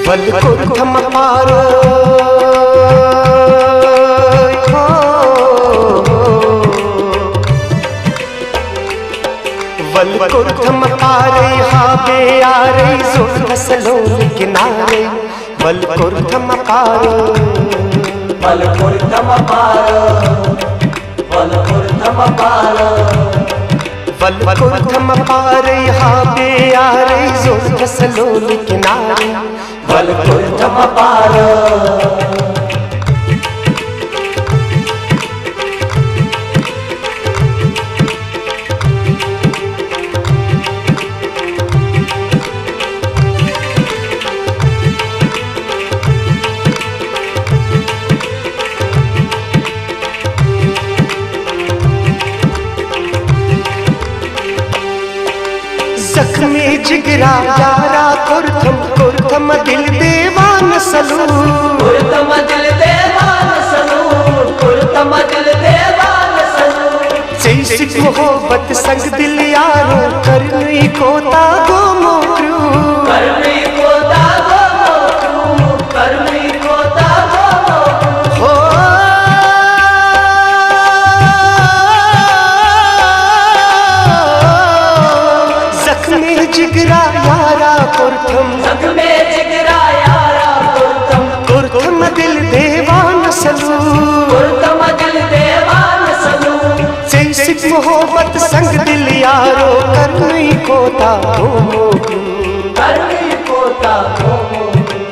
वल्कुर्थम पार वल्कुर्थम पारे हाबे आरे जोर सलोल किनारे वल्कुर्थम पार वल्कुर्थम पार वल्कुर्थम पार वल्कुर्थम पारे हाबे आरे जोर सलोल किनारे वल्कुर्थम पार जख्मे जिगरा यारा कुर्थम कुर्थम दिल देवान सलू कुर्थम दिल देवान सलू कुर्थम दिल देवान सलू जैसी मोहब्बत संग दिल यारो करनी कोता गो मोरू करनी कोता गो मोरू करनी कोता गो मोरू हो जख्मे जिगरा यारा कुर्थम जख्मे जिगरा यारा कुर्थम कुर्थम दिल देवान सलू कुर्थम दिल देवान सलू जैसी मोहब्बत संग दिल यारो करनी कोता गो मोरू करनी कोता गो मोरू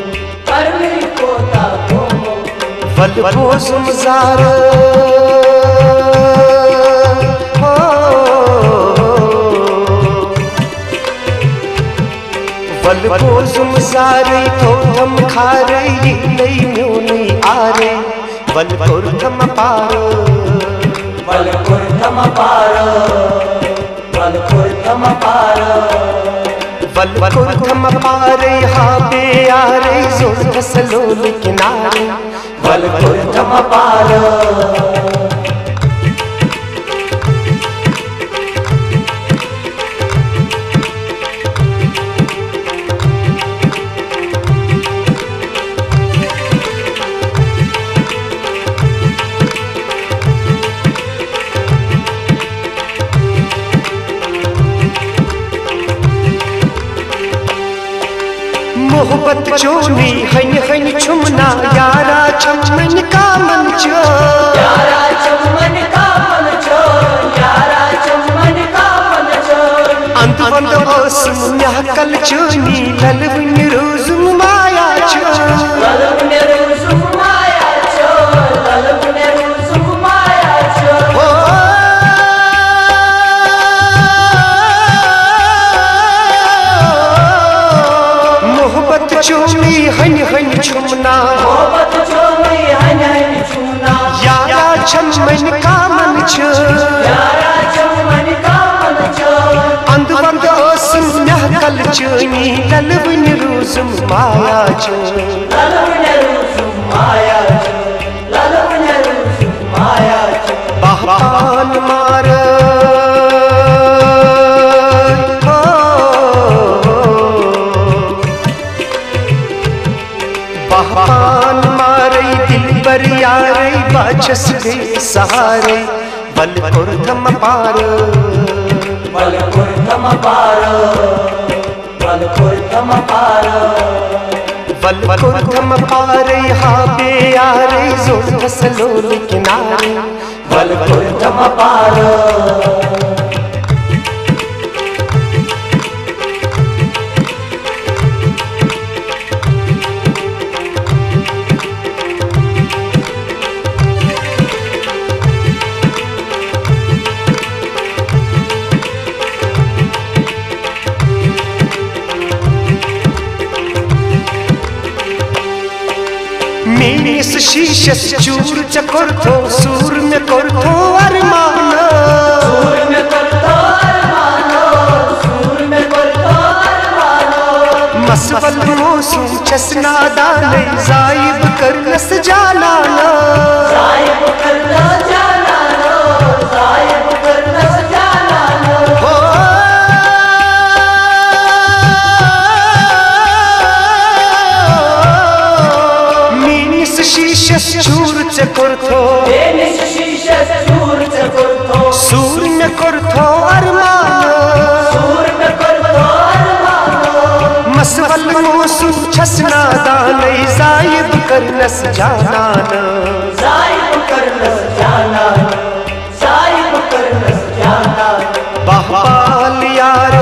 करनी कोता गो मोरू वल्बो सुमजार वल्बो सुमजारे तो हम खारे लई म्योनी आरे वल्कुर्थम पार वल्कुर्थम पार वल्कुर्थम पार वल्कुर्थम पारे हाबे आरे जोर सलोल किनारे वल्कुर्थम पार मोहब्बत चोनी हन हन छुमना यारा चमन का मंच यारा चमन का मंच यारा चमन का मंच अंत बंद ओसम कल चोनी ललवन रोजुम माया चो ललवन रोजुम माया चो ललवन रोजुम माया चो मोहब्बत चोनी हन हन छुमना मोहब्बत चोनी हन हन छुमना यारा चमन का मंच यारा चमन का मंच अंत बंद ओसम कल चोनी ललवन रोजुम माया चो ललवन रोजुम माया चो ललवन रोजुम माया चो बहपान मार बहपान मारे दिल बर यारे बाचस के सहारे वल्कुर्थम पार वल्कुर्थम पार वल्कुर्थम पार वल्कुर्थम पारे हाबे आरे जोर सलोल किनारे वल्कुर्थम पार मीस शीशस चूर चकोर थो सूर में कोर थो अरमान सूर में कर तो अरमानो सूर में कर तो अरमानो मसवल मौसम चसना दाने जाइब कर नस जालाना साहिब कर न जाना लो साहिब कर न जाना लो हो शीशस चूर चे कुर्थो बेनिश शीशस चूर चे कुर्थो सूर में कुर्थो अरमान सूर में कुर्थो अरमान मसवल मोसू छसना दाने जायब करनस जानान जायब करनस जानान जायब करनस जानान बहपाल यार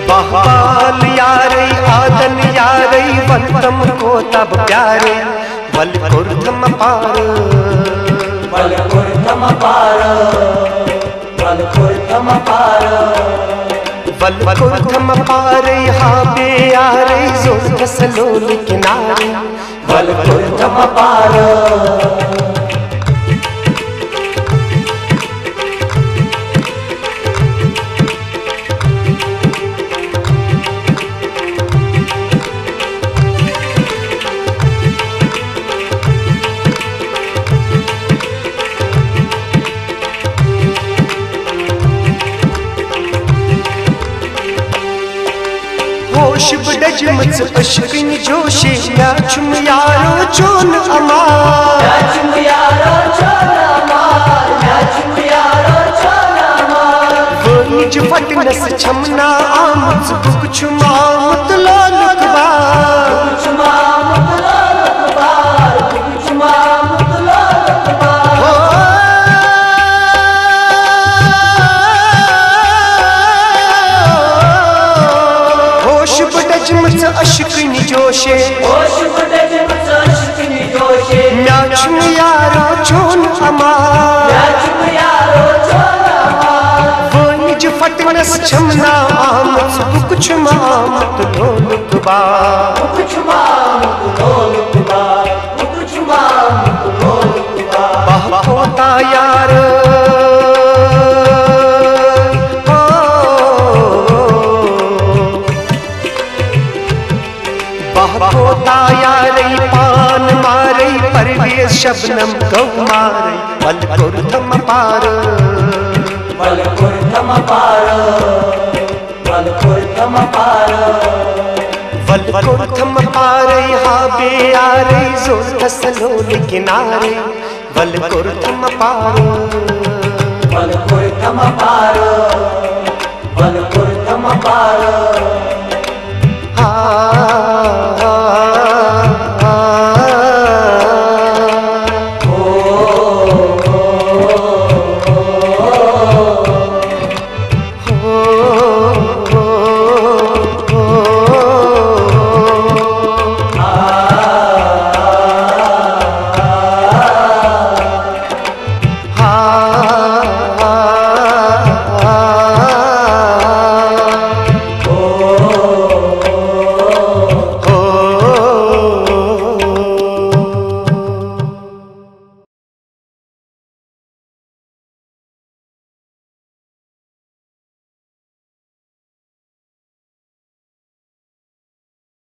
बहपाल यारे आदन यारे वतम को तब प्यारे बल कुर्थम पार बल कुर्थम पार बल कुर्थम पार बल कुर्थम पार हाँ बे यारे जो धसलोल किनारे बल कुर्थम पार होश बडज मच अशकिन जोशे म्याचुम यारो चोन अमार म्याचुम यारो चोन अमार म्याचुम यारो चोन अमार वो निज फटनस छमना आमच बुकचुम आमत लोलक बार बुकचुम आमत लोलक बार बुकचुम आमत लोलक बार होश बडज मच अशकिन जोशे होश बडज मच अशकिन जोशे म्याचुम यारो चोन अमार म्याचुम यारो चोन अमार वो निज फटनस छमना आमच बुकचुम आमत लोलक बार बुकचुम आमत लोलक बार बुकचुम आमत लोलक बार होता यार होता यारे पान मारे परवेश शबनम गौ मारे बल कुर्थम पार बल कुर्थम पार बल कुर्थम पार बल कुर्थम पारे हाँ बे यारे जो धसलोल किनारे बल कुर्थम पार बल कुर्थम पार बल कुर्थम पार